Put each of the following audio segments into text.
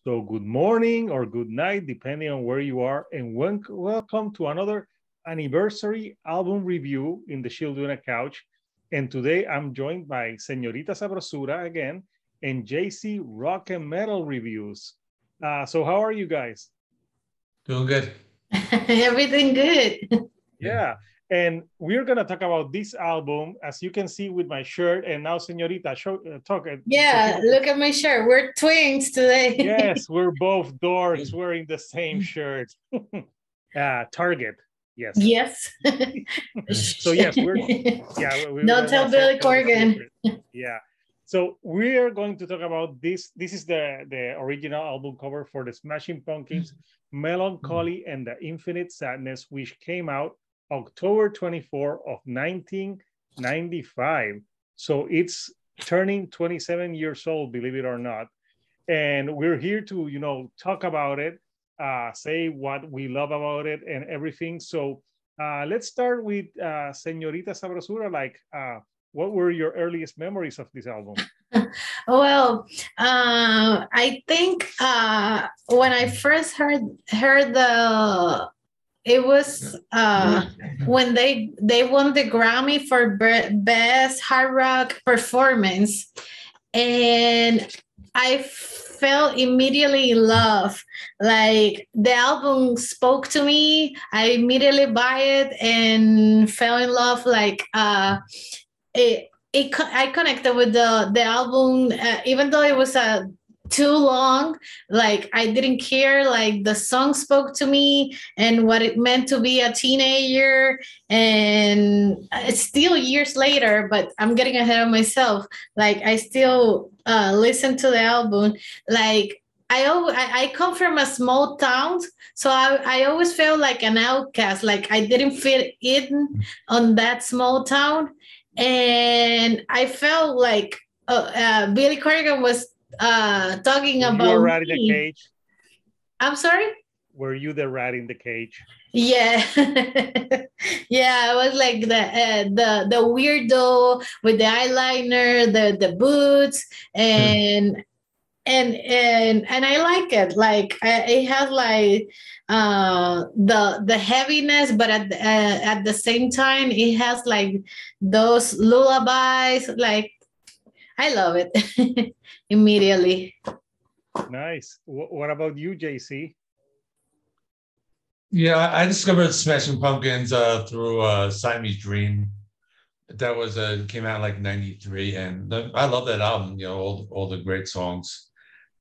So good morning or good night, depending on where you are, and welcome to another anniversary album review in the Children Couch. And today I'm joined by Señorita Sabrosura again and JC Rock and Metal Reviews. So how are you guys? Doing good. Everything good. Yeah, and we're gonna talk about this album, as you can see with my shirt. And now, Señorita, talk. Yeah, look at my shirt. We're twins today. Yes, we're both dorks wearing the same shirt. Target, yes. Yes. So yes, we're Don't tell Billy Corgan. Yeah. So we are going to talk about this. This is the original album cover for the Smashing Pumpkins, Melancholy and the Infinite Sadness, which came out October 24 of 1995. So it's turning 27 years old, believe it or not. And we're here to, talk about it, say what we love about it and everything. So let's start with Señorita Sabrosura. What were your earliest memories of this album? Well, I think when I first heard it was when they won the Grammy for best hard rock performance, and I fell immediately in love. Like the album spoke to me. I immediately buy it and fell in love. I connected with the album, even though it was too long. Like I didn't care. Like the song spoke to me and what it meant to be a teenager. And it's still years later, but I'm getting ahead of myself. Like I still listen to the album. Like I come from a small town, so I always felt like an outcast. Like I didn't fit in on that small town. And I felt like Billy Corgan was talking about you were rat in the cage. I'm sorry? Were you the rat in the cage? Yeah. Yeah, I was like the weirdo with the eyeliner, the boots, and I like it. Like it has like the heaviness, but at the same time it has like those lullabies. Like I love it immediately. Nice. What about you, JC? Yeah, I discovered Smashing Pumpkins through Siamese Dream. That was came out like '93, and I love that album. You know, all the great songs.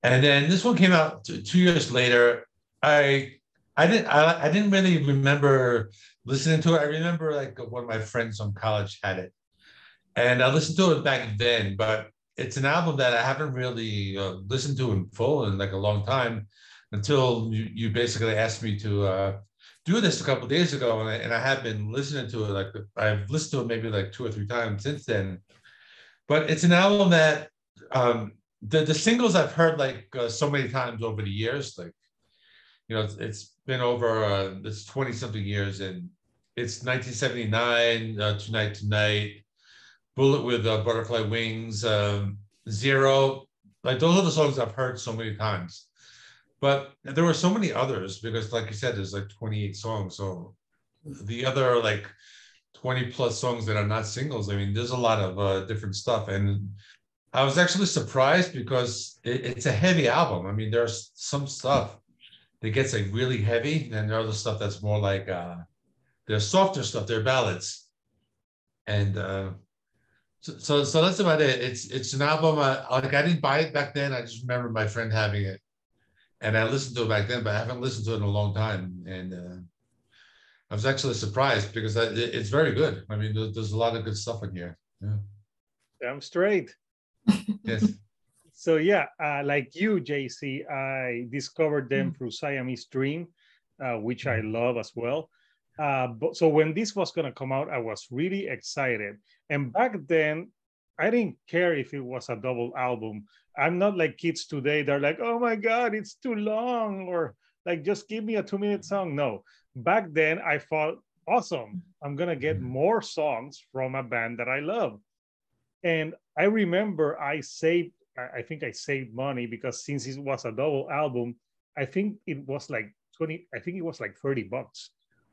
And then this one came out 2 years later. I didn't really remember listening to it. I remember like one of my friends from college had it, and I listened to it back then. But it's an album that I haven't really listened to in full in like a long time, until you basically asked me to do this a couple of days ago, and I have been listening to it. Like I've listened to it maybe like 2 or 3 times since then. But it's an album that the singles I've heard like so many times over the years. Like it's been over it's 20 something years, and it's 1979, Tonight Tonight, Bullet with Butterfly Wings, Zero. Like those are the songs I've heard so many times. But there were so many others, because like you said, there's like 28 songs. So the other like 20 plus songs that are not singles, I mean, there's a lot of different stuff. And I was actually surprised because it's a heavy album. I mean, there's some stuff that gets like really heavy, and there other stuff that's more like there's softer stuff, they're ballads. And so that's about it. It's an album, like I didn't buy it back then. I just remember my friend having it, and I listened to it back then, but I haven't listened to it in a long time. And I was actually surprised because it's very good. I mean, there's a lot of good stuff in here. Yeah. Damn straight. Yes. So yeah, like you, JC, I discovered them through Siamese Dream, which I love as well. So when this was gonna come out, I was really excited. And back then, I didn't care if it was a double album. I'm not like kids today. They're like, oh my God, it's too long. Or like, just give me a 2-minute song. No, back then I thought, awesome, I'm gonna get more songs from a band that I love. And I remember I saved I think I saved money because since it was a double album, I think it was like 20, I think it was like $30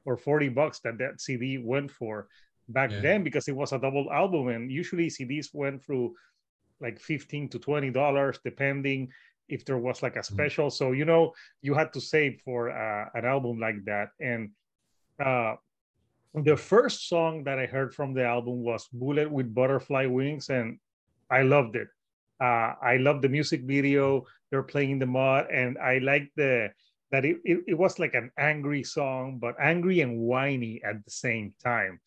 or $40 that CD went for back then, because it was a double album, and usually CDs went through like $15 to $20 depending if there was like a special. So you had to save for an album like that. And the first song that I heard from the album was Bullet with Butterfly Wings, and I loved it. I loved the music video. They're playing in the mud, and I liked that it was like an angry song, but angry and whiny at the same time.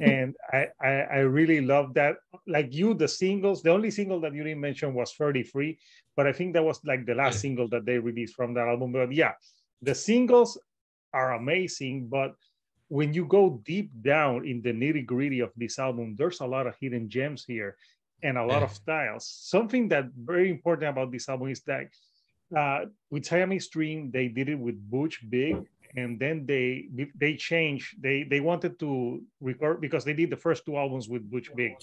And I really loved that. Like you, the singles, the only single that you didn't mention was 33, but I think that was like the last single that they released from that album. But yeah, the singles are amazing, but when you go deep down in the nitty-gritty of this album, there's a lot of hidden gems here and a lot of styles. Something that very important about this album is that with Siamese Dream, they did it with Butch Big, and then they changed. They wanted to record, because they did the first two albums with Butch Big.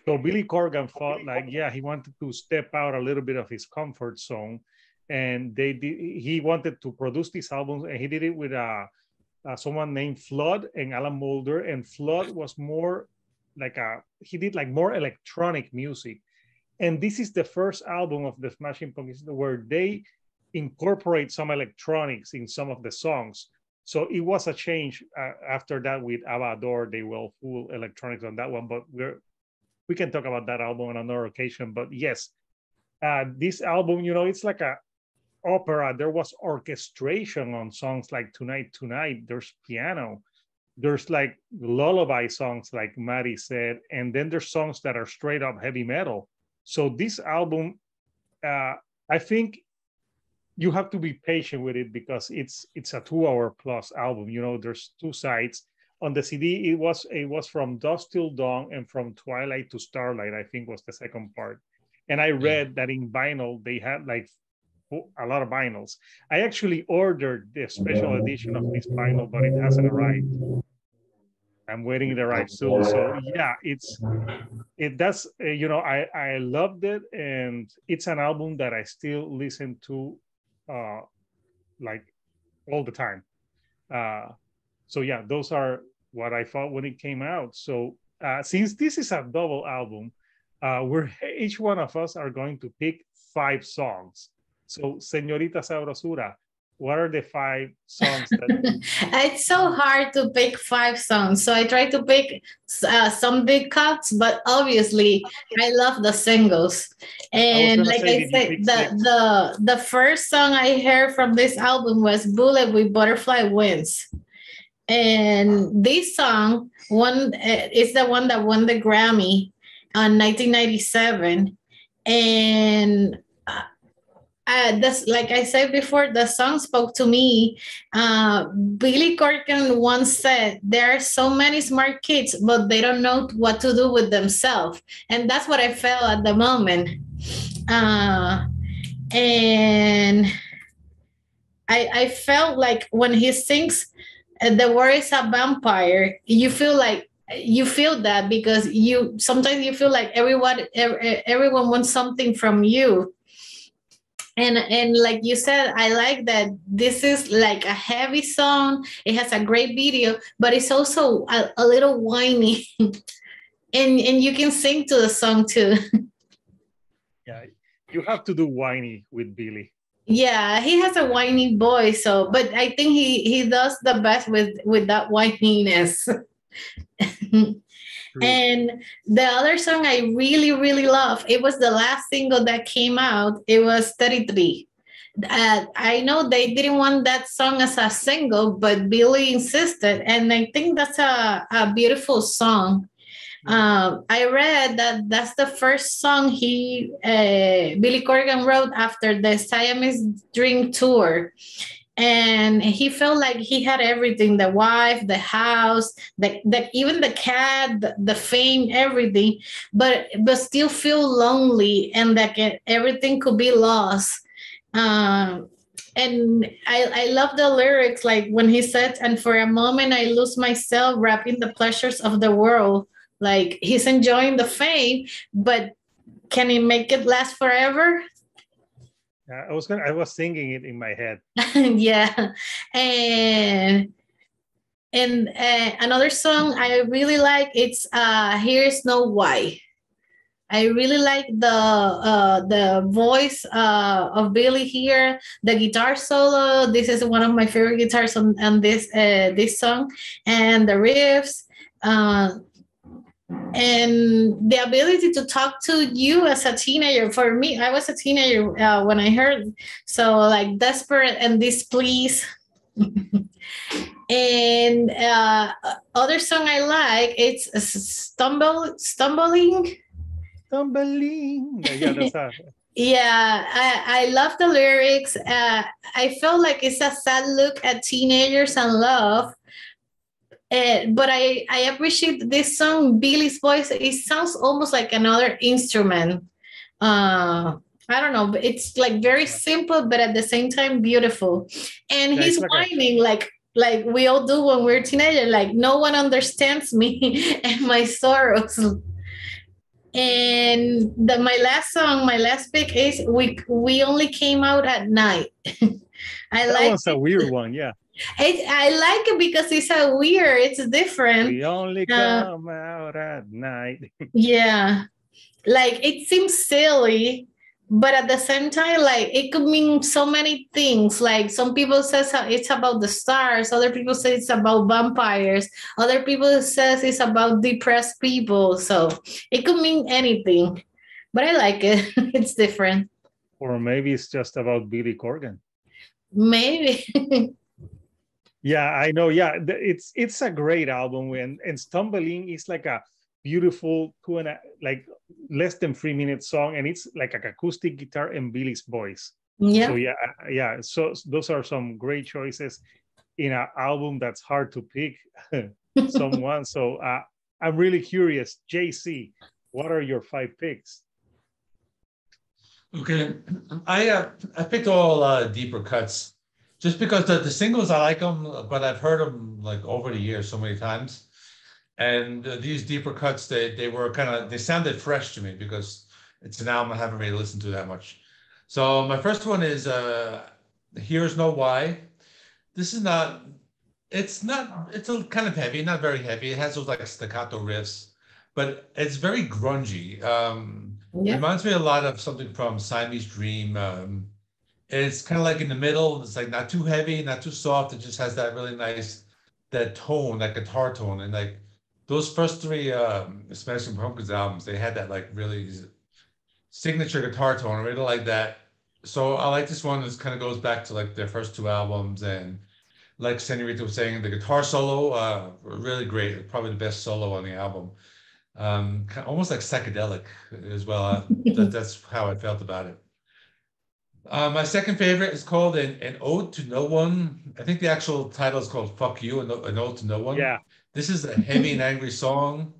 So Billy Corgan thought like, he wanted to step out a little bit of his comfort zone, and he wanted to produce these albums, and he did it with someone named Flood and Alan Moulder. And Flood was more like he did like more electronic music. And this is the first album of the Smashing Pumpkins where they incorporate some electronics in some of the songs. So it was a change after that with Avador. They were full electronics on that one, but we can talk about that album on another occasion. But yes, this album, it's like a opera. There was orchestration on songs like Tonight Tonight. There's piano. There's like lullaby songs like Maddie said, and then there's songs that are straight up heavy metal. So this album, I think you have to be patient with it because it's a 2-hour plus album. There's two sides. On the CD, it was from Dusk Till Dawn and From Twilight to Starlight, I think was the second part. And I read that in vinyl, they had like a lot of vinyls. I actually ordered the special edition of this vinyl, but it hasn't arrived. I'm waiting it arrive soon. So yeah, I loved it, and it's an album that I still listen to like all the time. So yeah, those are what I thought when it came out. So since this is a double album, each one of us are going to pick 5 songs. So Señorita Sabrosura, what are the 5 songs that it's so hard to pick 5 songs, so I try to pick some big cuts, but obviously I love the singles. And like I said, the first song I heard from this album was Bullet with Butterfly Wings, and this song is the one that won the Grammy in 1997. And like I said before, the song spoke to me. Billy Corgan once said, there are so many smart kids, but they don't know what to do with themselves. And that's what I felt at the moment. And I felt like when he sings, the word is a vampire, you feel that because sometimes you feel like everyone wants something from you. And like you said, I like that this is like a heavy song. It has a great video, but it's also a little whiny. and you can sing to the song too. Yeah, you have to do whiny with Billy. Yeah, he has a whiny voice, but I think he does the best with that whininess. And the other song I really, really love, it was the last single that came out. It was 33. I know they didn't want that song as a single, but Billy insisted. And I think that's a beautiful song. I read that that's the first song Billy Corgan wrote after the Siamese Dream tour. And he felt like he had everything, the wife, the house, even the cat, the fame, everything, but still feel lonely and that everything could be lost. And I love the lyrics, like when he said, and for a moment I lose myself wrapped in the pleasures of the world. Like he's enjoying the fame, but Can it make it last forever? I was singing it in my head. Yeah. And another song I really like, it's Here's No Why. I really like the voice of Billy here, the guitar solo. This is one of my favorite guitars on this song, and the riffs, and the ability to talk to you as a teenager. For me, I was a teenager when I heard, so like desperate and displeased. And other song I like, it's Stumbling. Yeah, that's Yeah, I love the lyrics. I feel like it's a sad look at teenagers and love. But I appreciate this song, Billy's voice. It sounds almost like another instrument. I don't know, but it's like very simple, but at the same time beautiful. And Yeah, he's it's like whining like we all do when we're teenagers. Like no one understands me and my sorrows. And my last pick is we only came out at night. that one's a weird one, yeah. I like it because it's a weird, it's different. We only come out at night. Yeah, like it seems silly, but at the same time, like it could mean so many things. Like some people says it's about the stars, other people say it's about vampires, other people says it's about depressed people. So it could mean anything, but I like it. It's different. Or maybe it's just about Billy Corgan. Maybe. Yeah, I know. Yeah, it's a great album, and Stumbling is like a beautiful like less than 3 minute song, and it's like an acoustic guitar and Billy's voice. Yeah. So yeah. So those are some great choices in an album that's hard to pick someone. So I'm really curious, JC, what are your 5 picks? Okay, I picked all deeper cuts. Just because the singles, I like them, but I've heard them like over the years so many times. And these deeper cuts, they were they sounded fresh to me because it's an album I haven't really listened to that much. So my first one is Here's No Why. This is not, it's a kind of heavy, not very heavy. It has those like staccato riffs, but it's very grungy. Reminds me a lot of something from Siamese Dream. It's kind of like in the middle. It's like not too heavy, not too soft. It just has that really nice, that tone, that guitar tone. And like those first 3 Smashing Pumpkins albums, they had that like really signature guitar tone. I really like that. So I like this one. This kind of goes back to like their first 2 albums. And like Señorita was saying, the guitar solo, really great. Probably the best solo on the album. Almost like psychedelic as well. That's how I felt about it. My second favorite is called An Ode to No One. I think the actual title is called Fuck You, An Ode to No One. Yeah. This is a heavy and angry song,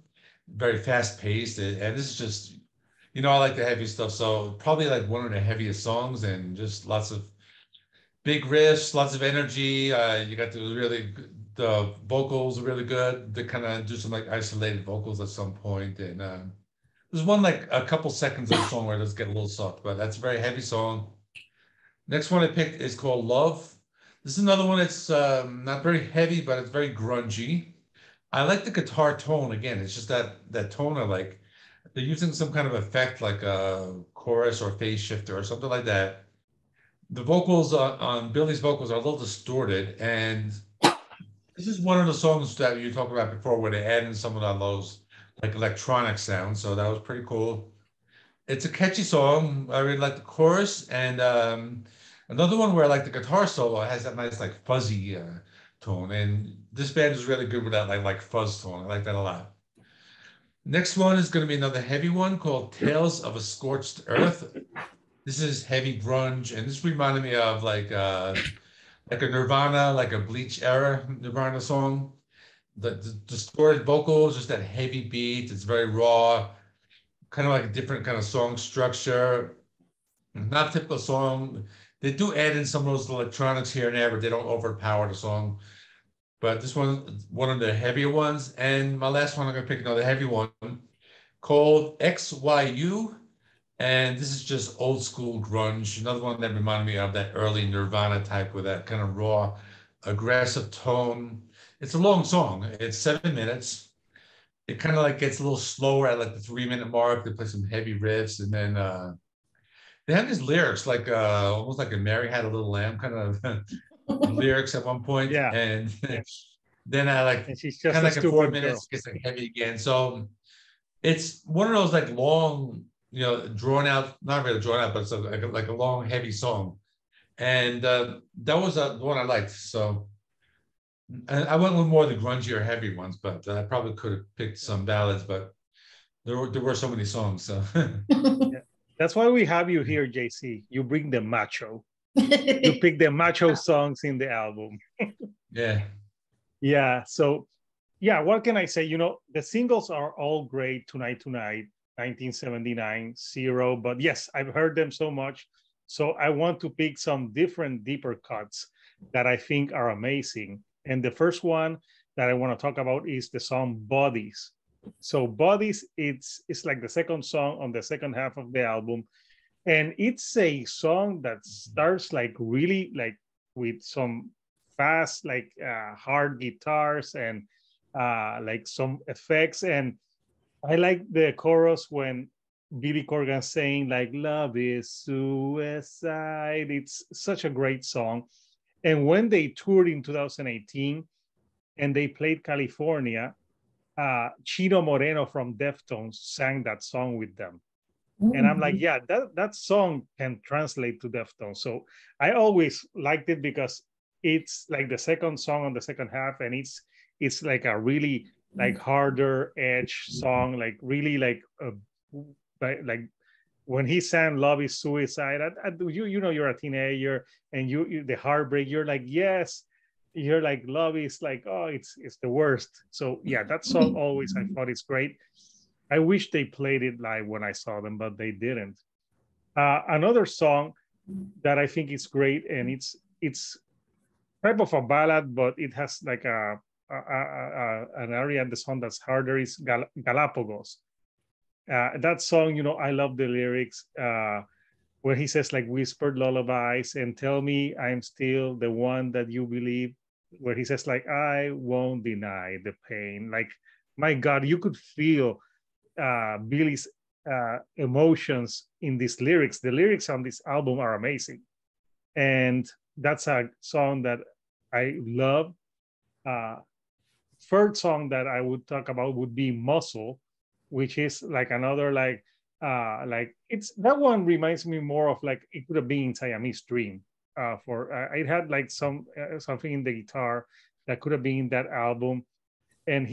very fast paced. And this is just, I like the heavy stuff. So probably like one of the heaviest songs, and just lots of big riffs, lots of energy. You got the vocals are really good. They kind of do some like isolated vocals at some point. And there's one like a couple seconds of the song where it does get a little soft, but that's a very heavy song. Next one I picked is called Love. This is another one that's not very heavy, but it's very grungy. I like the guitar tone. Again, it's just that tone I like. They're using some kind of effect like a chorus or phase shifter or something like that. The vocals on Billy's vocals are a little distorted. And this is one of the songs that you talked about before where they add in some of those like electronic sounds. So that was pretty cool. It's a catchy song. I really like the chorus. And another one where I like the guitar solo has that nice like fuzzy tone. And this band is really good with that like fuzz tone. I like that a lot. Next one is going to be another heavy one called Tales of a Scorched Earth. This is heavy grunge, and this reminded me of like a Nirvana, like a Bleach era Nirvana song. The distorted vocals, just that heavy beat. It's very raw, kind of like a different kind of song structure. Not typical song. They do add in some of those electronics here and there, but they don't overpower the song. But this one of the heavier ones. And my last one, I'm gonna pick another heavy one called XYU. And this is just old school grunge. Another one that reminded me of that early Nirvana type with that kind of raw, aggressive tone. It's a long song. It's 7 minutes. It kind of like gets a little slower at like the 3 minute mark. They play some heavy riffs, and then they have these lyrics like almost like a Mary Had a Little Lamb kind of lyrics at one point, Yeah. and then I like And she's just kind a of like at 4 minutes stupid it gets like heavy again. So it's one of those like long, drawn out, not really drawn out, but it's like a long, heavy song. And that was the one I liked. So I went with more of the grungier, heavy ones, but I probably could have picked some ballads, but there were so many songs. So Yeah. That's why we have you here, JC. You bring the macho. You pick the macho songs in the album. yeah. Yeah. So, yeah, what can I say? The singles are all great. Tonight, Tonight, 1979, Zero. But yes, I've heard them so much. So I want to pick some different, deeper cuts that I think are amazing. And the first one that I want to talk about is the song Bodies. So Bodies, it's like the second song on the second half of the album. And it's a song that starts like really like with some fast, like hard guitars and like some effects. And I like the chorus when Billy Corgan saying like "Love is suicide." It's such a great song. And when they toured in 2018 and they played California, Chino Moreno from Deftones sang that song with them. And I'm like, yeah, that song can translate to Deftones. So I always liked it because it's like the second song on the second half, and it's like a really like harder edge song, like really like when he sang "Love Is Suicide." You're a teenager, and you the heartbreak. You're like, yes. You're like, love is like, oh, it's the worst. So yeah, that song always I thought it's great. I wish they played it live when I saw them, but they didn't. Another song that I think is great, and it's type of a ballad, but it has like an area in the song that's harder is Galapagos. That song, I love the lyrics where he says like whispered lullabies and tell me I'm still the one that you believe. Where he says like I won't deny the pain. Like my God, you could feel Billy's emotions in these lyrics. The lyrics on this album are amazing. And that's a song that I love. Third song that I would talk about would be Muscle, which is like another like it's that one reminds me more of like it could have been Siamese Dream. It had like something in the guitar that could have been in that album. And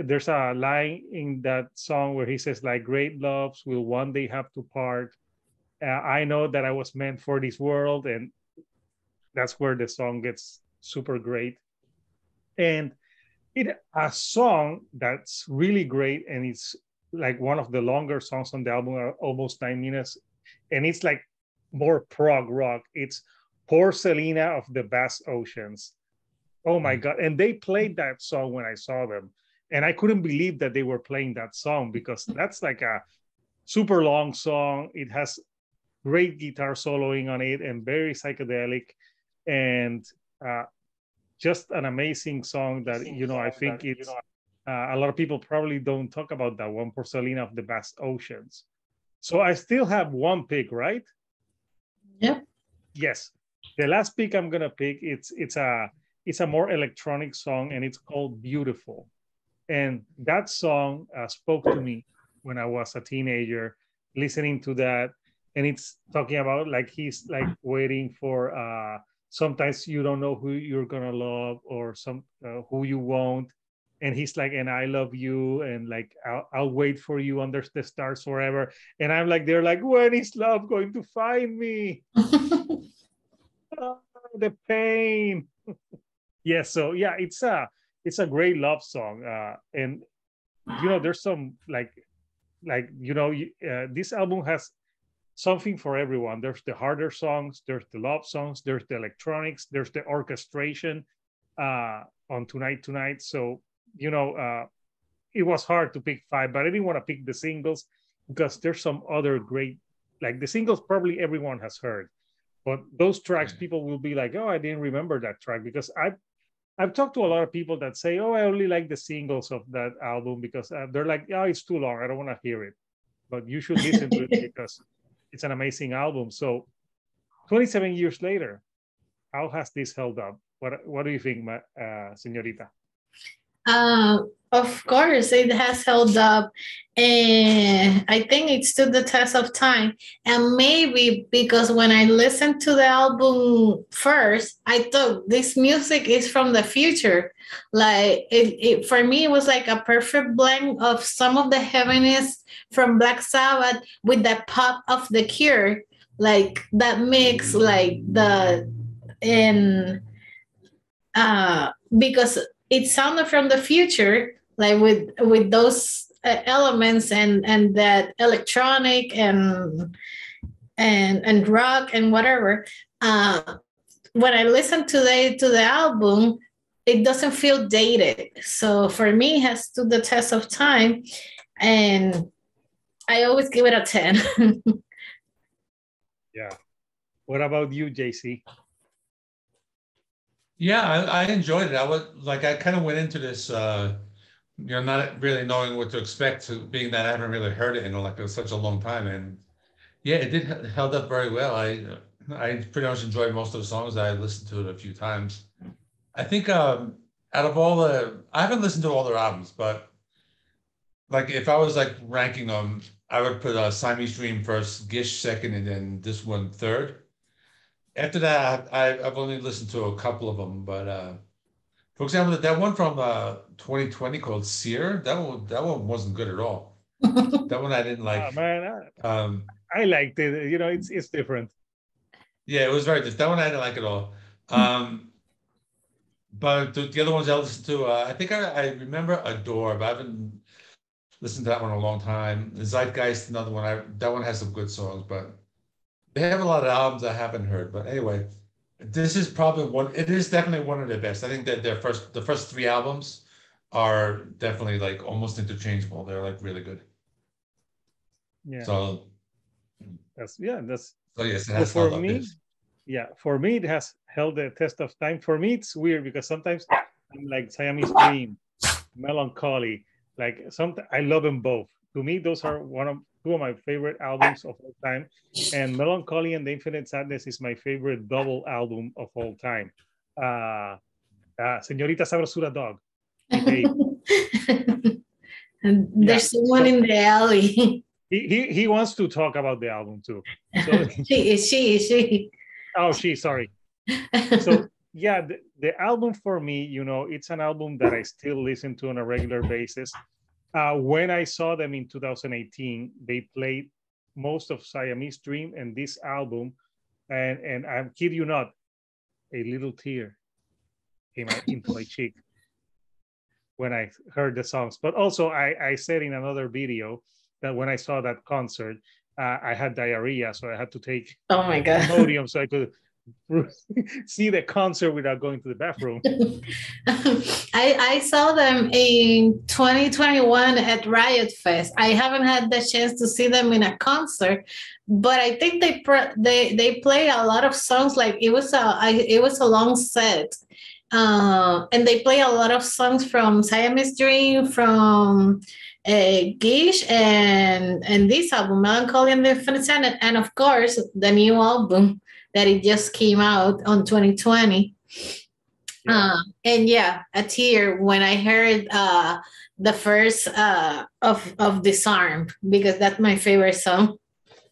there's a line in that song where he says like great loves will one day have to part. I know that I was meant for this world, and that's where the song gets super great. And a song that's really great, and it's like one of the longer songs on the album, almost 9 minutes, and it's like more prog rock. It's Poor Selena of the Vast Oceans. Oh my God. And they played that song when I saw them. And I couldn't believe that they were playing that song because that's like a super long song. It has great guitar soloing on it and very psychedelic. And just an amazing song that, I think it's a lot of people probably don't talk about that one, Poor Selena of the Vast Oceans. So I still have one pick, right? Yep. Yes. The last pick I'm gonna pick, it's a more electronic song, and it's called Beautiful. And that song spoke to me when I was a teenager, listening to that. And it's talking about like he's like waiting for sometimes you don't know who you're gonna love or who you won't. And he's like, and I love you, and like I'll wait for you under the stars forever. And I'm like, they're like, when is love going to find me? Oh, the pain. Yeah, so yeah, it's a great love song, and there's some this album has something for everyone. There's the harder songs, there's the love songs, there's the electronics, there's the orchestration on Tonight. So it was hard to pick five, but I didn't want to pick the singles because there's some other great like the singles probably everyone has heard, but those tracks people will be like, oh, I didn't remember that track, because I've talked to a lot of people that say, oh, I only like the singles of that album because they're like, oh, it's too long, I don't want to hear it. But you should listen to it because it's an amazing album. So 27 years later, how has this held up? What do you think, Señorita? Of course, it has held up, and I think it stood the test of time. And maybe because when I listened to the album first, I thought this music is from the future. Like it for me, it was like a perfect blend of some of the heaviness from Black Sabbath with the pop of The Cure, like that mix, like the and because it sounded from the future, like with those elements and that electronic and rock and whatever. When I listen today to the album, it doesn't feel dated. So for me, it has stood the test of time, and I always give it a 10. Yeah. What about you, JC? Yeah, I enjoyed it. I kind of went into this, not really knowing what to expect, to being that I haven't really heard it in like such a long time, and yeah, it did held up very well. I pretty much enjoyed most of the songs. I listened to it a few times. I think out of all I haven't listened to all their albums, but like if I was like ranking them, I would put Siamese Dream first, Gish second, and then this one third. After that, I've only listened to a couple of them, but for example, that one from 2020 called Sear, that one wasn't good at all. That one I didn't like. Man, I liked it. You know, it's different. Yeah, it was very different. That one I didn't like at all. But the other ones I listened to, I think I remember Adore, but I haven't listened to that one in a long time. Zeitgeist, another one. That one has some good songs, but they have a lot of albums I haven't heard. But anyway, this is probably one. It is definitely one of their best. I think that the first three albums are definitely like almost interchangeable. They're like really good. Yeah. So that's so yes, it so has for held up. me. Yes. Yeah, for me, it has held the test of time. For me, it's weird because sometimes I'm like Siamese Dream, Melancholy. Like I love them both. To me, those are two of my favorite albums of all time. And Melancholy and the Infinite Sadness is my favorite double album of all time. Señorita Sabrosura Dog. And there's someone in the alley. He wants to talk about the album too. So she. Oh, sorry. So yeah, the album for me, it's an album that I still listen to on a regular basis. When I saw them in 2018, they played most of Siamese Dream and this album, and I kid you not, a little tear came out into my cheek when I heard the songs. But also, I said in another video that when I saw that concert, I had diarrhea, so I had to take oh my god Imodium so I could see the concert without going to the bathroom. I saw them in 2021 at Riot Fest. I haven't had the chance to see them in a concert, but I think they play a lot of songs. Like it was a long set, and they play a lot of songs from Siamese Dream, from Gish, and this album, Melancholy and the Infinite Sadness, and of course the new album that it just came out on 2020. Yeah. And yeah, a tear when I heard the first of Disarm, because that's my favorite song.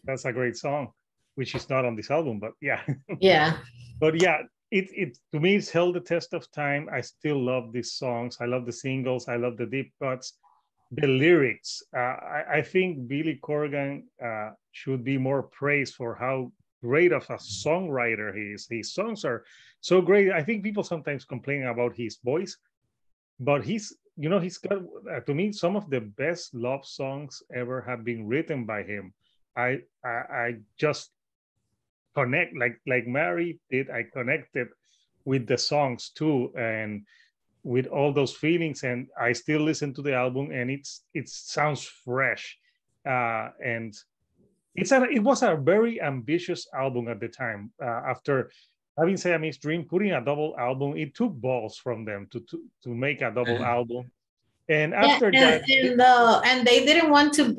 That's a great song, which is not on this album, but yeah. Yeah. But yeah, it to me, it's held the test of time. I still love these songs. I love the singles. I love the deep cuts. The lyrics. I think Billy Corgan should be more praised for how great of a songwriter he is. His songs are so great. I think people sometimes complain about his voice, but he's got, to me, some of the best love songs ever have been written by him. I just connect like Mary did. I connected with the songs too, and with all those feelings, and I still listen to the album, and it sounds fresh, and It was a very ambitious album at the time. After having Siamese Dream, putting a double album, it took balls from them to make a double album. And after that, and they didn't want to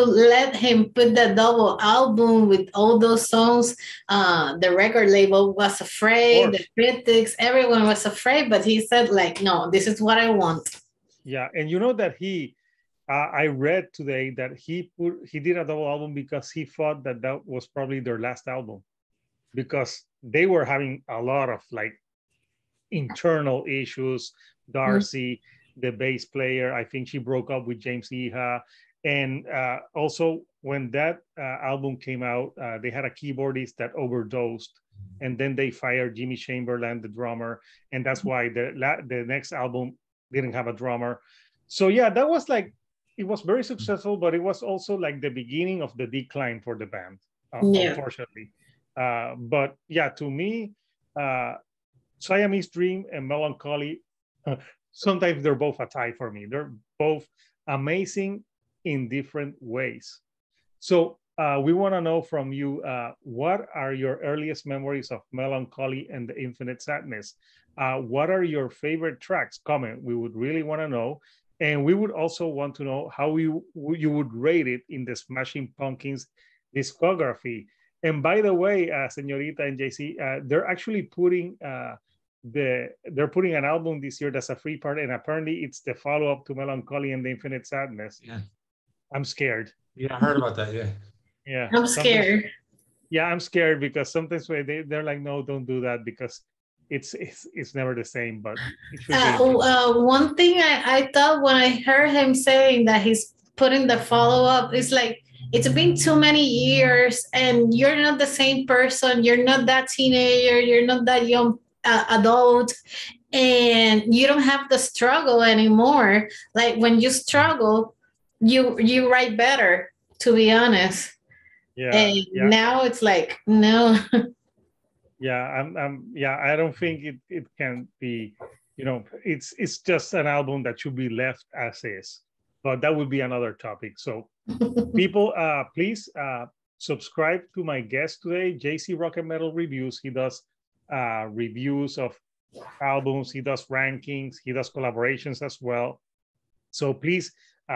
let him put the double album with all those songs. The record label was afraid, the critics, everyone was afraid, but he said, like, no, this is what I want. Yeah, and you know that I read today that he did a double album because he thought that was probably their last album, because they were having a lot of like internal issues. Darcy, the bass player, I think she broke up with James Iha. And also when that album came out, they had a keyboardist that overdosed, and then they fired Jimmy Chamberlain, the drummer. And that's why the next album didn't have a drummer. So yeah, that was like, it was very successful, but it was also like the beginning of the decline for the band, unfortunately. But yeah, to me, Siamese Dream and Melancholy, sometimes they're both a tie for me. They're both amazing in different ways. So we want to know from you, what are your earliest memories of Melancholy and the Infinite Sadness? What are your favorite tracks? Comment. We would really want to know. And we would also want to know how you would rate it in the Smashing Pumpkins discography. And by the way, Señorita and JC, they're actually putting they're putting an album this year that's a free part, and apparently it's the follow-up to Melancholy and the Infinite Sadness. Yeah, I'm scared. Yeah, I heard about that. Yeah, I'm scared. Yeah, I'm scared because sometimes they're like, no, don't do that, because it's never the same. But it should be one thing I thought when I heard him saying that he's putting the follow-up is like, it's been too many years and you're not the same person. You're not that teenager. You're not that young adult, and you don't have the struggle anymore. Like when you struggle, you write better, to be honest. And now it's like, no. I don't think it can be, it's just an album that should be left as is, but that would be another topic. So people, please subscribe to my guest today, JC Rock and Metal Reviews. He does reviews of albums, he does rankings, he does collaborations as well. So please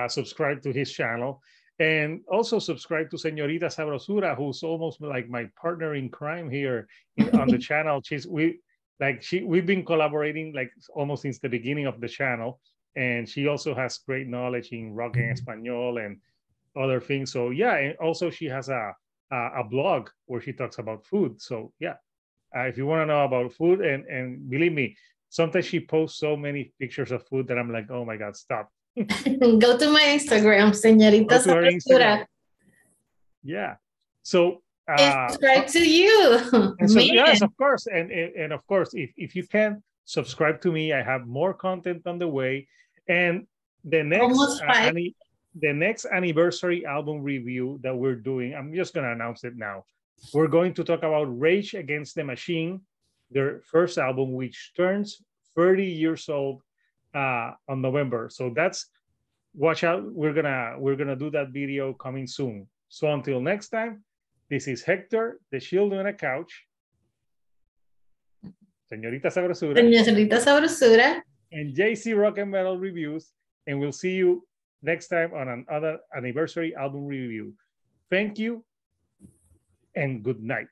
subscribe to his channel, and also subscribe to Señorita Sabrosura, who's almost like my partner in crime here on the channel. We've been collaborating like almost since the beginning of the channel, and she also has great knowledge in rock en español and other things. So yeah, and also she has a blog where she talks about food. So yeah, if you want to know about food, and believe me, sometimes she posts so many pictures of food that I'm like, oh my God, stop. Go to my Instagram, Señorita Sabrosura. Yeah. So subscribe to you. So, yes, of course. And of course, if you can subscribe to me, I have more content on the way. And the next anniversary album review that we're doing, I'm just going to announce it now. We're going to talk about Rage Against the Machine, their first album, which turns 30 years old on November. So watch out. We're gonna do that video coming soon. So until next time, this is Hector, the Shield on a Couch, Señorita Sabrosura, and JC Rock and Metal Reviews, and we'll see you next time on another anniversary album review. Thank you and good night.